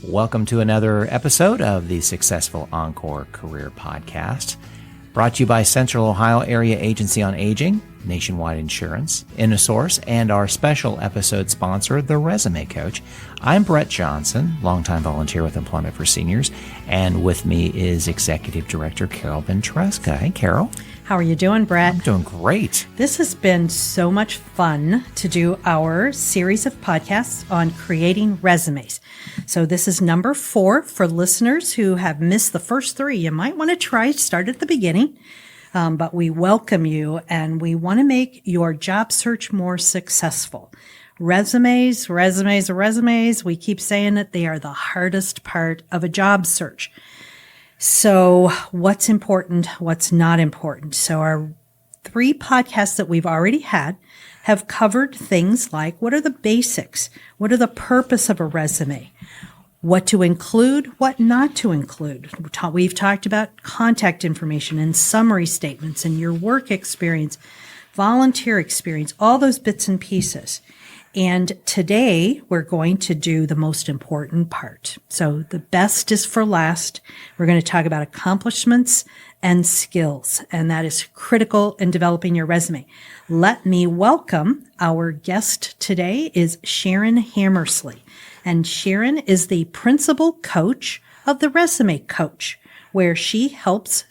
Welcome to another episode of the Successful Encore Career Podcast, brought to you by Central Ohio Area Agency on Aging, Nationwide Insurance, InnoSource, and our special episode sponsor, The Resume Coach. I'm Brett Johnson, longtime volunteer with Employment for Seniors, and with me is Executive Director Carol Ventresca. Hey, Carol. How are you doing, Brett? I'm doing great. This has been so much fun to do our series of podcasts on creating resumes. So this is number 4 for listeners who have missed the first 3. You might want to start at the beginning, but we welcome you and we want to make your job search more successful. Resumes. We keep saying that they are the hardest part of a job search. So what's important, what's not important? So our 3 podcasts that we've already had have covered things like what are the basics? What are the purpose of a resume? What to include, what not to include. We've talked about contact information and summary statements and your work experience, volunteer experience, all those bits and pieces. And today we're going to do the most important part. So the best is for last. We're going to talk about accomplishments and skills, and that is critical in developing your resume. Let me welcome our guest today is Sharon Hamersley. And Sharon is the principal coach of the Resume Coach, where she helps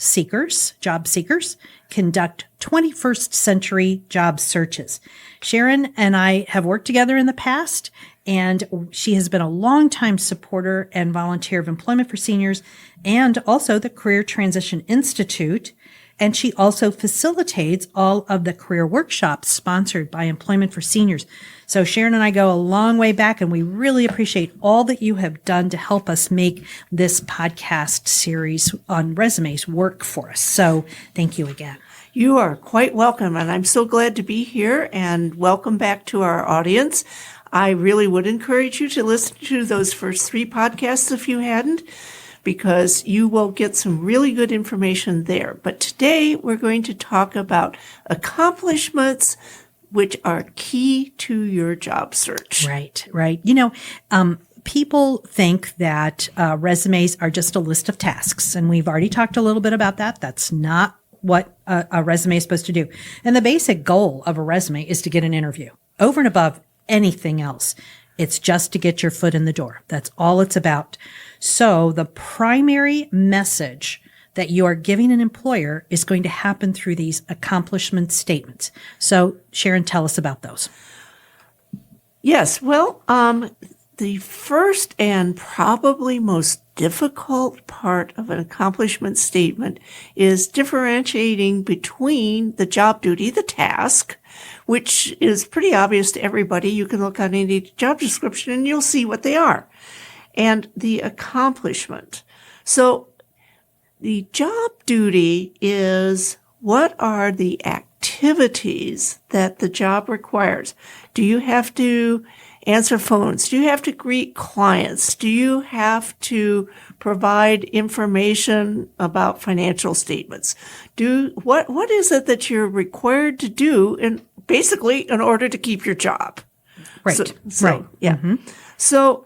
job seekers, conduct 21st century job searches. Sharon and I have worked together in the past, and she has been a longtime supporter and volunteer of Employment for Seniors and also the Career Transition Institute. And she also facilitates all of the career workshops sponsored by Employment for Seniors. So Sharon and I go a long way back, and we really appreciate all that you have done to help us make this podcast series on resumes work for us. So thank you again. You are quite welcome, and I'm so glad to be here, and welcome back to our audience. I really would encourage you to listen to those first 3 podcasts if you hadn't, because you will get some really good information there. But today we're going to talk about accomplishments which are key to your job search. Right. You know, people think that resumes are just a list of tasks, and we've already talked a little bit about that. That's not what a resume is supposed to do. And the basic goal of a resume is to get an interview. Over and above anything else, it's just to get your foot in the door. That's all it's about. So the primary message that you are giving an employer is going to happen through these accomplishment statements. So Sharon, tell us about those. Yes. Well, the first and probably most difficult part of an accomplishment statement is differentiating between the job duty, the task, which is pretty obvious to everybody. You can look on any job description and you'll see what they are, and the accomplishment. So the job duty is what are the activities that the job requires? Do you have to answer phones? Do you have to greet clients? Do you have to provide information about financial statements? What is it that you're required to do basically in order to keep your job? Right. Right. Yeah. Mm-hmm. So,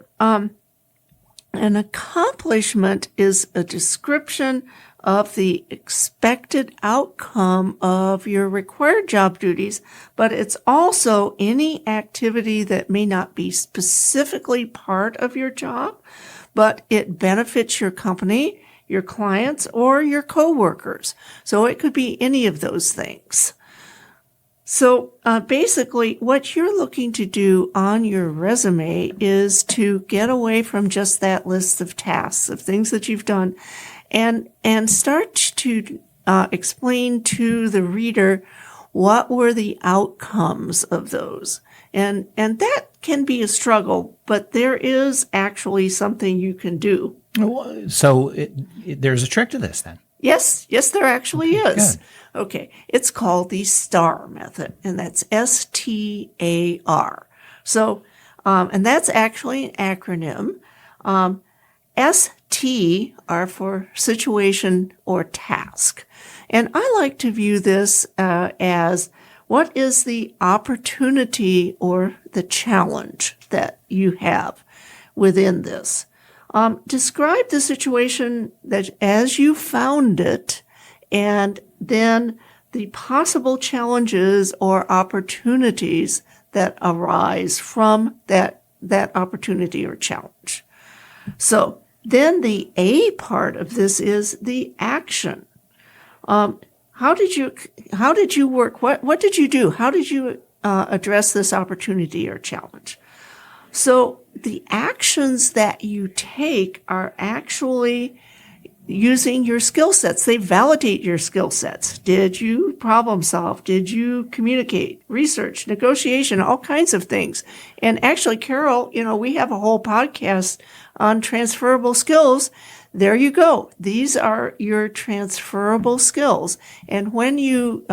an accomplishment is a description of the expected outcome of your required job duties, but it's also any activity that may not be specifically part of your job, but it benefits your company, your clients, or your coworkers. So it could be any of those things. So basically, what you're looking to do on your resume is to get away from just that list of tasks, of things that you've done, and start to explain to the reader what were the outcomes of those. And that can be a struggle, but there is actually something you can do. So there's a trick to this then? Yes, there actually is. Good. Okay, it's called the STAR method, and that's STAR. So, and that's actually an acronym. ST are for situation or task. And I like to view this as what is the opportunity or the challenge that you have within this. Describe the situation that as you found it, and then the possible challenges or opportunities that arise from that opportunity or challenge. So then the A part of this is the action. How did you work? What did you do? How did you address this opportunity or challenge? So the actions that you take are actually using your skill sets. They validate your skill sets. Did you problem solve? Did you communicate, research, negotiation, all kinds of things? And actually, Carol, we have a whole podcast on transferable skills. There you go. These are your transferable skills. And when you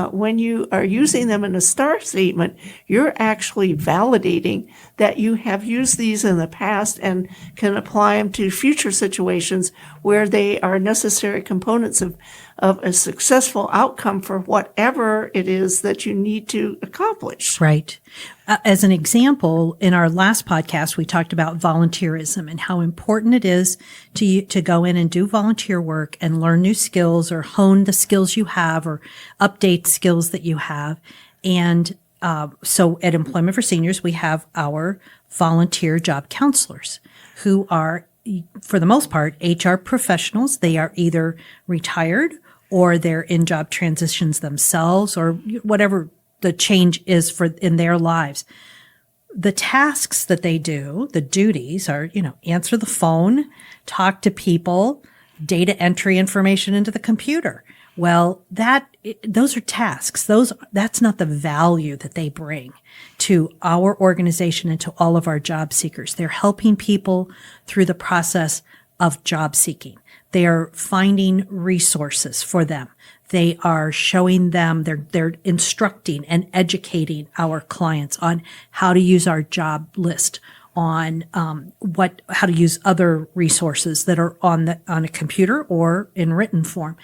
are using them in a STAR statement, you're actually validating that you have used these in the past and can apply them to future situations where they are necessary components of a successful outcome for whatever it is that you need to accomplish. Right. As an example, in our last podcast, we talked about volunteerism and how important it is to go in and do volunteer work and learn new skills or hone the skills you have or update skills that you have. And so at Employment for Seniors, we have our volunteer job counselors who are, for the most part, HR professionals. They are either retired or they're in job transitions themselves or whatever the change is in their lives. The tasks that they do, the duties are, answer the phone, talk to people, data entry information into the computer. Well, those are tasks. That's not the value that they bring to our organization and to all of our job seekers. They're helping people through the process of job seeking. They are finding resources for them. They are showing them, they're instructing and educating our clients on how to use our job list, on how to use other resources that are on a computer or in written form.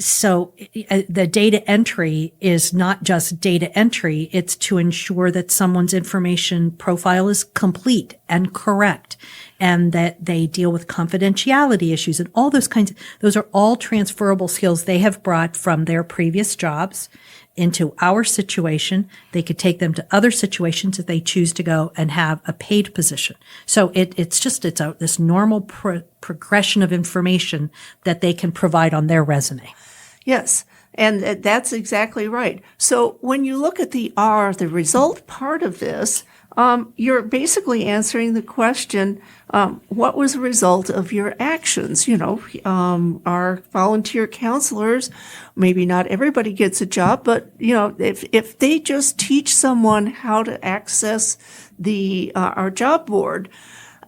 So the data entry is not just data entry. It's to ensure that someone's information profile is complete and correct and that they deal with confidentiality issues and all those are all transferable skills they have brought from their previous jobs into our situation. They could take them to other situations if they choose to go and have a paid position. So it's this normal progression of information that they can provide on their resume. Yes, and that's exactly right. So when you look at the R, the result part of this, you're basically answering the question, what was the result of your actions? Our volunteer counselors, maybe not everybody gets a job, but, if they just teach someone how to access our job board,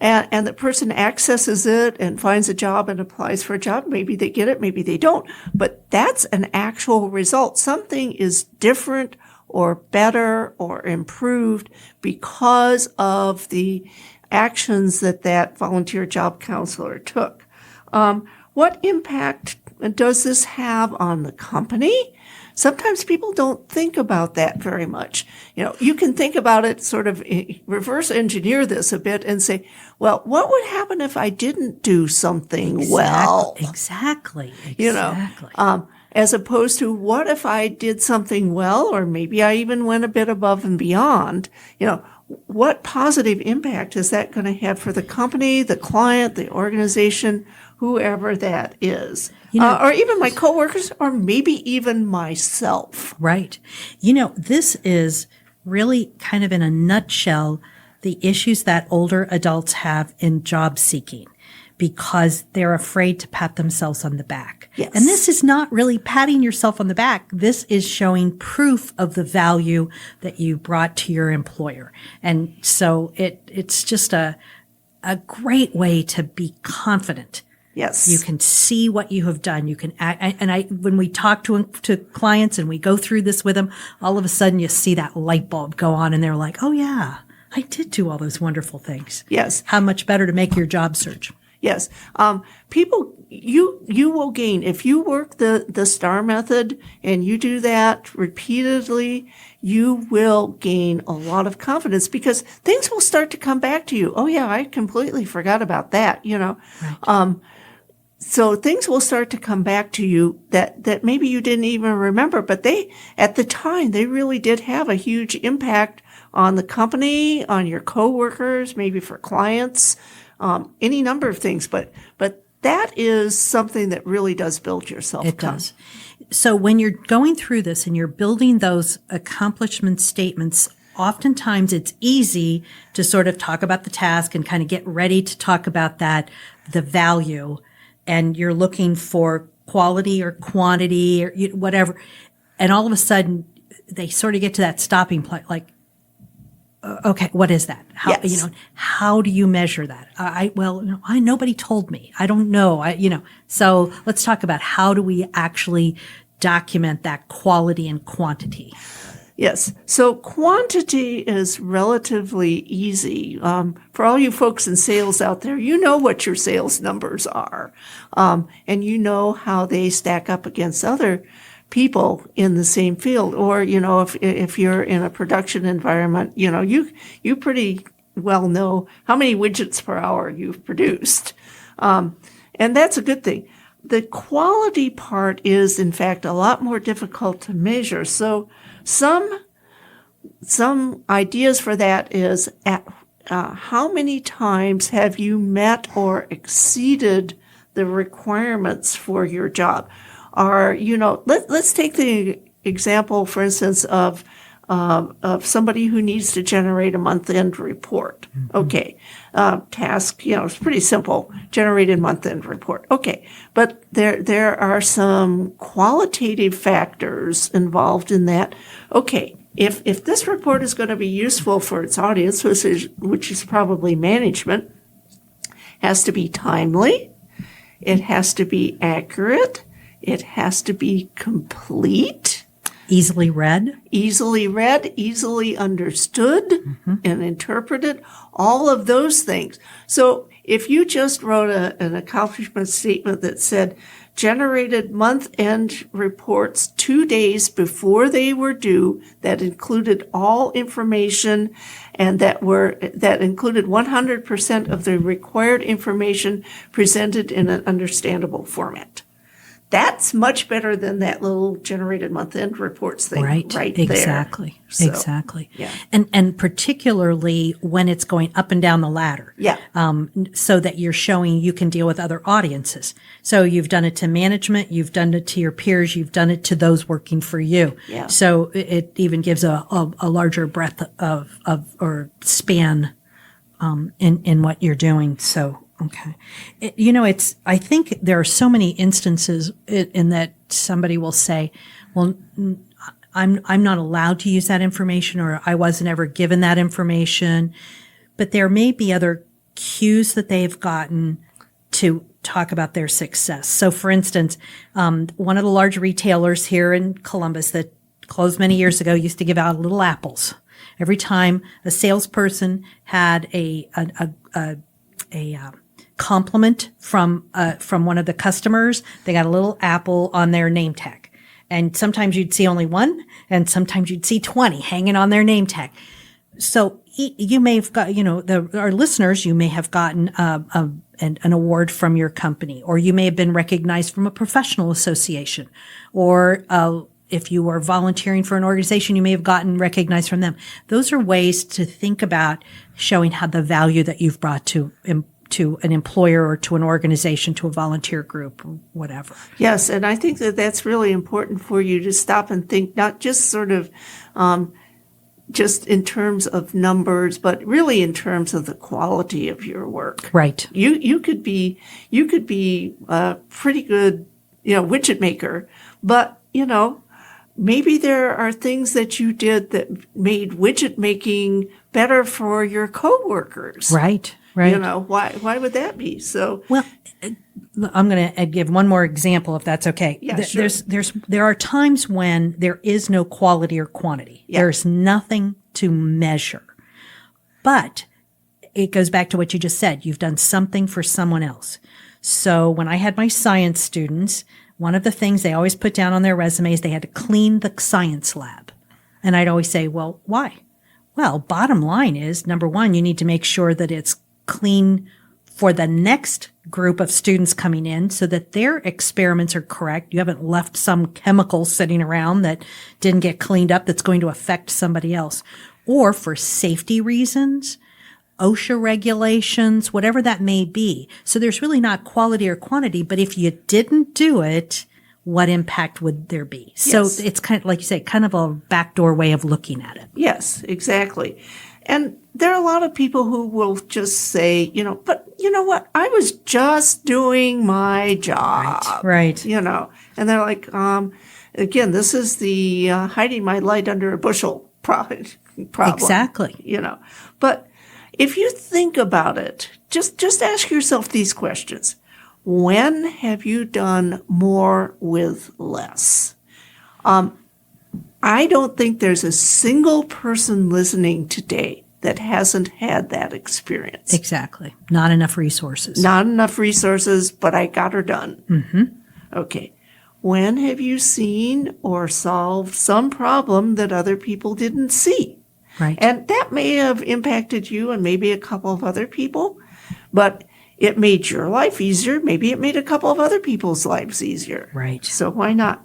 and the person accesses it and finds a job and applies for a job. Maybe they get it, maybe they don't. But that's an actual result. Something is different or better or improved because of the actions that volunteer job counselor took. What impact does this have on the company? Sometimes people don't think about that very much. You can think about it, sort of reverse engineer this a bit and say, well, what would happen if I didn't do something well? Exactly. As opposed to what if I did something well, or maybe I even went a bit above and beyond, what positive impact is that going to have for the company, the client, the organization, whoever that is? Or even my coworkers, or maybe even myself. Right. This is really kind of in a nutshell the issues that older adults have in job seeking because they're afraid to pat themselves on the back. Yes. And this is not really patting yourself on the back. This is showing proof of the value that you brought to your employer. And so it's just a great way to be confident. Yes. You can see what you have done. You can when we talk to clients and we go through this with them, all of a sudden you see that light bulb go on and they're like, oh yeah, I did do all those wonderful things. Yes. How much better to make your job search. Yes. People, you will gain if you work the STAR method and you do that repeatedly. You will gain a lot of confidence because things will start to come back to you. Oh yeah, I completely forgot about that. Right. So things will start to come back to you that maybe you didn't even remember, but at the time, they really did have a huge impact on the company, on your coworkers, maybe for clients, any number of things. But that is something that really does build your self-confidence. It does. So when you're going through this and you're building those accomplishment statements, oftentimes it's easy to sort of talk about the task and kind of get ready to talk about the value. And you're looking for quality or quantity or whatever. And all of a sudden they sort of get to that stopping point, like, okay, what is that? How, Yes. How do you measure that? Nobody told me. I don't know. So let's talk about how do we actually document that quality and quantity? Yes. So quantity is relatively easy. For all you folks in sales out there, you know what your sales numbers are. And you know how they stack up against other people in the same field. Or, if you're in a production environment, you pretty well know how many widgets per hour you've produced. And that's a good thing. The quality part is, in fact, a lot more difficult to measure. So some ideas for that is how many times have you met or exceeded the requirements for your job? Or, let's take the example, for instance, of somebody who needs to generate a month-end report. Mm-hmm. Okay. Task, it's pretty simple. Generated month-end report. Okay. But there are some qualitative factors involved in that. Okay. If this report is going to be useful for its audience, which is probably management, has to be timely. It has to be accurate. It has to be complete. Easily read, easily understood, mm-hmm. and interpreted, all of those things. So if you just wrote an accomplishment statement that said, generated month-end reports 2 days before they were due, that included all information and that included 100% of the required information presented in an understandable format. That's much better than that little generated month-end reports thing right exactly. there. So, exactly. Yeah. And particularly when it's going up and down the ladder. Yeah. So that you're showing you can deal with other audiences. So you've done it to management, you've done it to your peers, you've done it to those working for you. Yeah. So it even gives a larger breadth of or span in what you're doing. So okay. I think there are so many instances in that somebody will say, well, I'm not allowed to use that information, or I wasn't ever given that information. But there may be other cues that they've gotten to talk about their success. So for instance, one of the large retailers here in Columbus that closed many years ago used to give out little apples. Every time a salesperson had a compliment from one of the customers, they got a little apple on their name tag. And sometimes you'd see only one, and sometimes you'd see 20 hanging on their name tag. So you may have got, our listeners, you may have gotten an award from your company, or you may have been recognized from a professional association, or if you were volunteering for an organization, you may have gotten recognized from them. Those are ways to think about showing how the value that you've brought to an employer or to an organization, to a volunteer group, or whatever. Yes, and I think that that's really important for you to stop and think, not just sort of just in terms of numbers, but really in terms of the quality of your work. Right. You could be a pretty good, widget maker, but maybe there are things that you did that made widget making better for your coworkers. Right. Why would that be? So, well, I'm going to give one more example, if that's okay. Yeah, sure. There are times when there is no quality or quantity. Yeah. There's nothing to measure. But it goes back to what you just said. You've done something for someone else. So when I had my science students, one of the things they always put down on their resumes, they had to clean the science lab. And I'd always say, well, why? Well, bottom line is, number one, you need to make sure that it's clean for the next group of students coming in so that their experiments are correct. You haven't left some chemical sitting around that didn't get cleaned up that's going to affect somebody else. Or for safety reasons, OSHA regulations, whatever that may be. So there's really not quality or quantity, but if you didn't do it, what impact would there be? Yes. So it's kind of, like you say, kind of a backdoor way of looking at it. Yes, exactly. And there are a lot of people who will just say, but you know what? I was just doing my job. Right. And they're like, again, this is the hiding my light under a bushel problem. Exactly. But if you think about it, just ask yourself these questions. When have you done more with less? I don't think there's a single person listening today that hasn't had that experience. Exactly. Not enough resources. Not enough resources, but I got her done. Mm-hmm. Okay. When have you seen or solved some problem that other people didn't see? Right. And that may have impacted you and maybe a couple of other people, but it made your life easier. Maybe it made a couple of other people's lives easier. Right. So why not?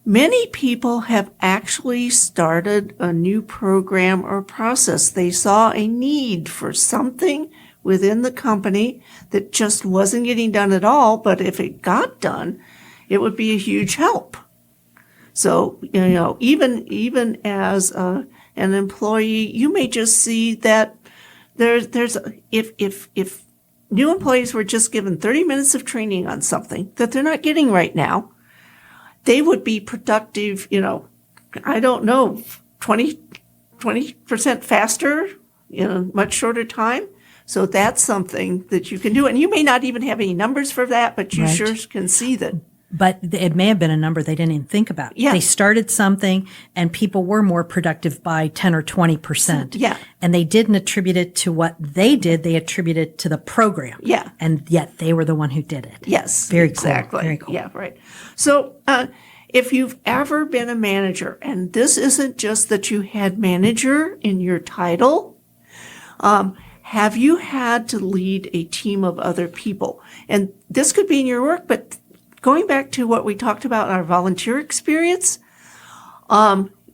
Many people have actually started a new program or process. They saw a need for something within the company that just wasn't getting done at all, but if it got done, it would be a huge help. So, even as an employee, you may just see that if new employees were just given 30 minutes of training on something that they're not getting right now, they would be productive, 20% faster in a much shorter time. So that's something that you can do. And you may not even have any numbers for that, but you sure can see that. But it may have been a number they didn't even think about. Yeah. They started something and people were more productive by 10 or 20%. Yeah. And they didn't attribute it to what they did. They attributed it to the program. Yeah. And yet they were the one who did it. Yes. Very exactly. cool. Very cool. Yeah, right. So, if you've ever been a manager, and this isn't just that you had manager in your title, have you had to lead a team of other people? And this could be in your work, but going back to what we talked about in our volunteer experience,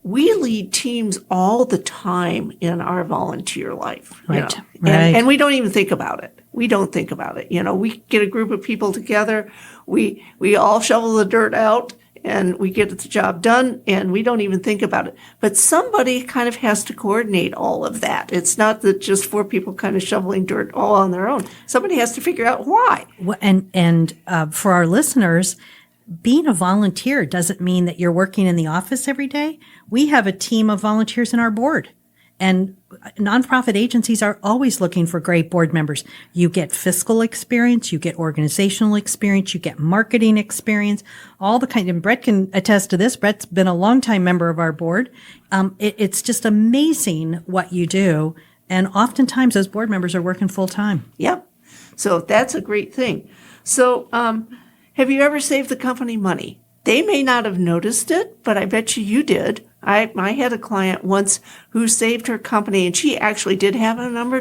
we lead teams all the time in our volunteer life. Right. And we don't even think about it. We don't think about it. We get a group of people together, we all shovel the dirt out, and we get the job done, and we don't even think about it. But somebody kind of has to coordinate all of that. It's not that just 4 people kind of shoveling dirt all on their own. Somebody has to figure out why. And for our listeners, being a volunteer doesn't mean that you're working in the office every day. We have a team of volunteers in our board. And nonprofit agencies are always looking for great board members. You get fiscal experience, you get organizational experience, you get marketing experience, all the kind. And Brett can attest to this. Brett's been a longtime member of our board. It's just amazing what you do. And oftentimes those board members are working full time. Yep. So that's a great thing. So have you ever saved the company money? They may not have noticed it, but I bet you did. I had a client once who saved her company, and she actually did have a number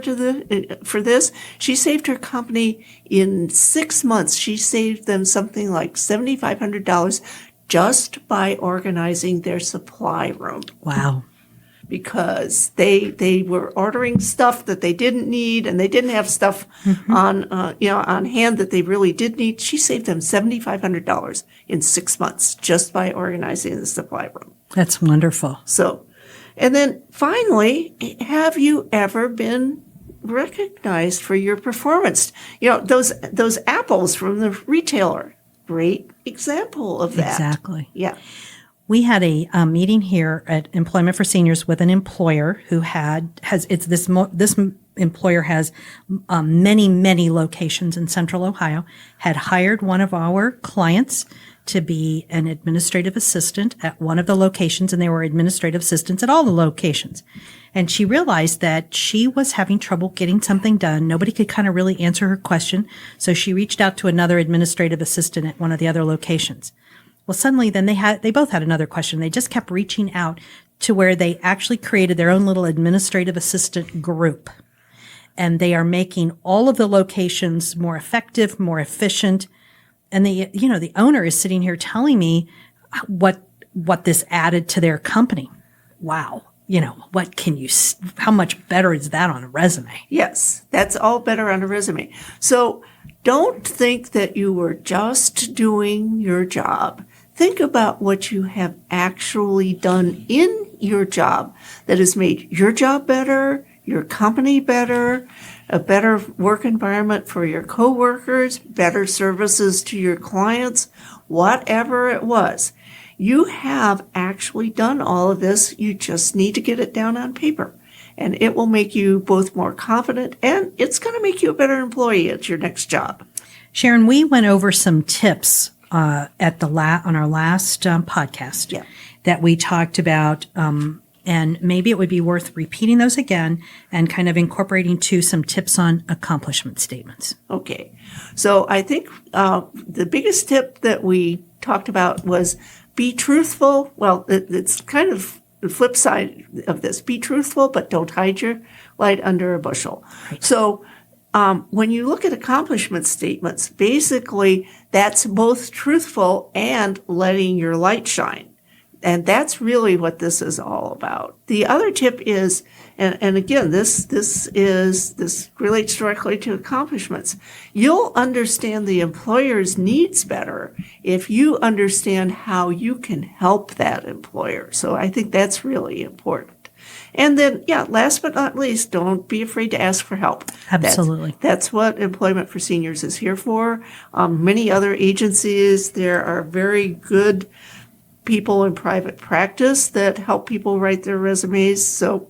for this. She saved her company in 6 months. She saved them something like $7,500 just by organizing their supply room. Wow. Because they were ordering stuff that they didn't need, and they didn't have stuff on hand that they really did need. She saved them $7,500 in 6 months just by organizing the supply room. That's wonderful. So, and then finally, have you ever been recognized for your performance? Those apples from the retailer, great example of that. Exactly. Yeah. We had a meeting here at Employment for Seniors with an employer who this employer has many locations in Central Ohio, had hired one of our clients to be an administrative assistant at one of the locations, and there were administrative assistants at all the locations. And she realized that she was having trouble getting something done. Nobody could kind of really answer her question. So she reached out to another administrative assistant at one of the other locations. Well, suddenly then they both had another question. They just kept reaching out to where they actually created their own little administrative assistant group. And they are making all of the locations more effective, more efficient. And the owner is sitting here telling me what this added to their company. Wow. How much better is that on a resume? Yes, that's all better on a resume. So don't think that you were just doing your job. Think about what you have actually done in your job that has made your job better, your company better, a better work environment for your coworkers, better services to your clients, whatever it was. You have actually done all of this. You just need to get it down on paper. And it will make you both more confident, and it's going to make you a better employee at your next job. Sharon, we went over some tips on our last podcast that we talked about, and maybe it would be worth repeating those again and kind of incorporating some tips on accomplishment statements. Okay. So I think the biggest tip that we talked about was be truthful. Well, it's kind of the flip side of this. Be truthful, but don't hide your light under a bushel. Right. So when you look at accomplishment statements, basically that's both truthful and letting your light shine. And that's really what this is all about. The other tip is, and again, this relates directly to accomplishments. You'll understand the employer's needs better if you understand how you can help that employer. So I think that's really important. And then, last but not least, don't be afraid to ask for help. Absolutely. That's what Employment for Seniors is here for. Many other agencies, there are very good people in private practice that help people write their resumes. So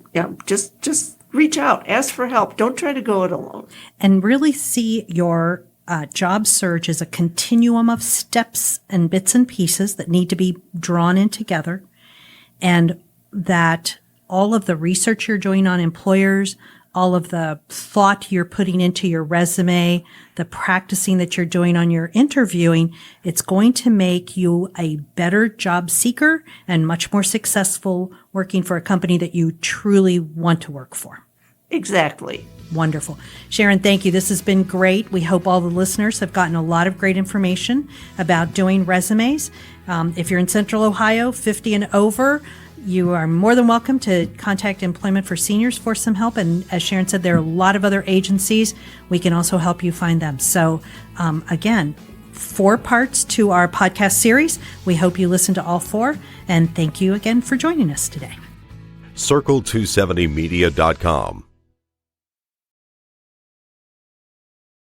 just reach out, ask for help. Don't try to go it alone. And really see your job search as a continuum of steps and bits and pieces that need to be drawn in together, and that all of the research you're doing on employers, all of the thought you're putting into your resume, the practicing that you're doing on your interviewing, it's going to make you a better job seeker and much more successful working for a company that you truly want to work for. Exactly. Wonderful. Sharon, thank you. This has been great. We hope all the listeners have gotten a lot of great information about doing resumes. If you're in Central Ohio, 50 and over, you are more than welcome to contact Employment for Seniors for some help. And as Sharon said, there are a lot of other agencies. We can also help you find them. So again, 4 parts to our podcast series. We hope you listen to all 4. And thank you again for joining us today. Circle270media.com.